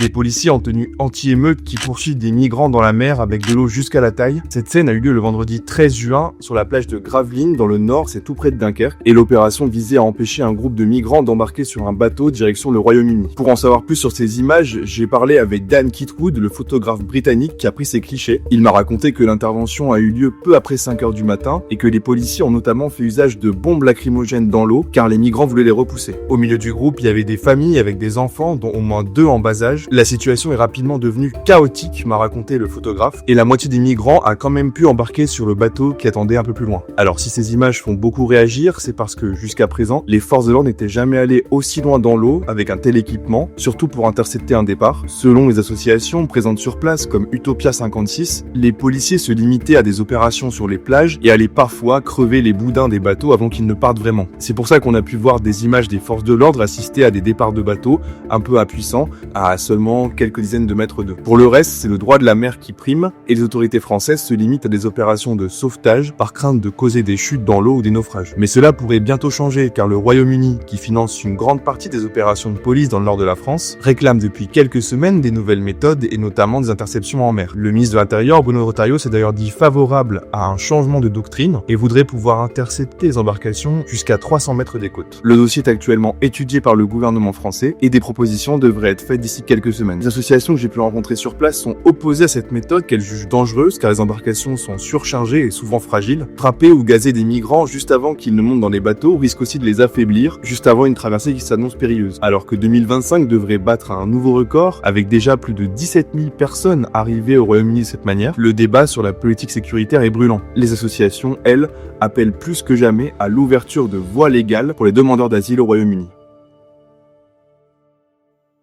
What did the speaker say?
Des policiers en tenue anti-émeute qui poursuivent des migrants dans la mer avec de l'eau jusqu'à la taille. Cette scène a eu lieu le vendredi 13 juin sur la plage de Gravelines dans le nord, c'est tout près de Dunkerque. Et l'opération visait à empêcher un groupe de migrants d'embarquer sur un bateau direction le Royaume-Uni. Pour en savoir plus sur ces images, j'ai parlé avec Dan Kitwood, le photographe britannique qui a pris ces clichés. Il m'a raconté que l'intervention a eu lieu peu après 5h du matin et que les policiers ont notamment fait usage de bombes lacrymogènes dans l'eau car les migrants voulaient les repousser. Au milieu du groupe, il y avait des familles avec des enfants, dont au moins 2 en bas âge. La situation est rapidement devenue chaotique, m'a raconté le photographe, et la moitié des migrants a quand même pu embarquer sur le bateau qui attendait un peu plus loin. Alors si ces images font beaucoup réagir, c'est parce que jusqu'à présent, les forces de l'ordre n'étaient jamais allées aussi loin dans l'eau avec un tel équipement, surtout pour intercepter un départ. Selon les associations présentes sur place comme Utopia 56, les policiers se limitaient à des opérations sur les plages et allaient parfois crever les boudins des bateaux avant qu'ils ne partent vraiment. C'est pour ça qu'on a pu voir des images des forces de l'ordre assister à des départs de bateaux un peu impuissants à seulement quelques dizaines de mètres d'eux. Pour le reste, c'est le droit de la mer qui prime et les autorités françaises se limitent à des opérations de sauvetage par crainte de causer des chutes dans l'eau ou des naufrages. Mais cela pourrait bientôt changer car le Royaume-Uni, qui finance une grande partie des opérations de police dans le nord de la France, réclame depuis quelques semaines des nouvelles méthodes et notamment des interceptions en mer. Le ministre de l'Intérieur, Bruno Retailleau, s'est d'ailleurs dit favorable à un changement de doctrine et voudrait pouvoir intercepter les embarcations jusqu'à 300 mètres des côtes. Le dossier est actuellement étudié par le gouvernement français et des propositions devraient être faites d'ici quelques semaines. Les associations que j'ai pu rencontrer sur place sont opposées à cette méthode qu'elles jugent dangereuse car les embarcations sont surchargées et souvent fragiles. Frapper ou gazer des migrants juste avant qu'ils ne montent dans les bateaux risque aussi de les affaiblir juste avant une traversée qui s'annonce périlleuse. Alors que 2025 devrait battre un nouveau record avec déjà plus de 17 000 personnes arrivées au Royaume-Uni de cette manière, le débat sur la politique sécuritaire est brûlant. Les associations, elles, appellent plus que jamais à l'ouverture de voies légales pour les demandeurs d'asile au Royaume-Uni.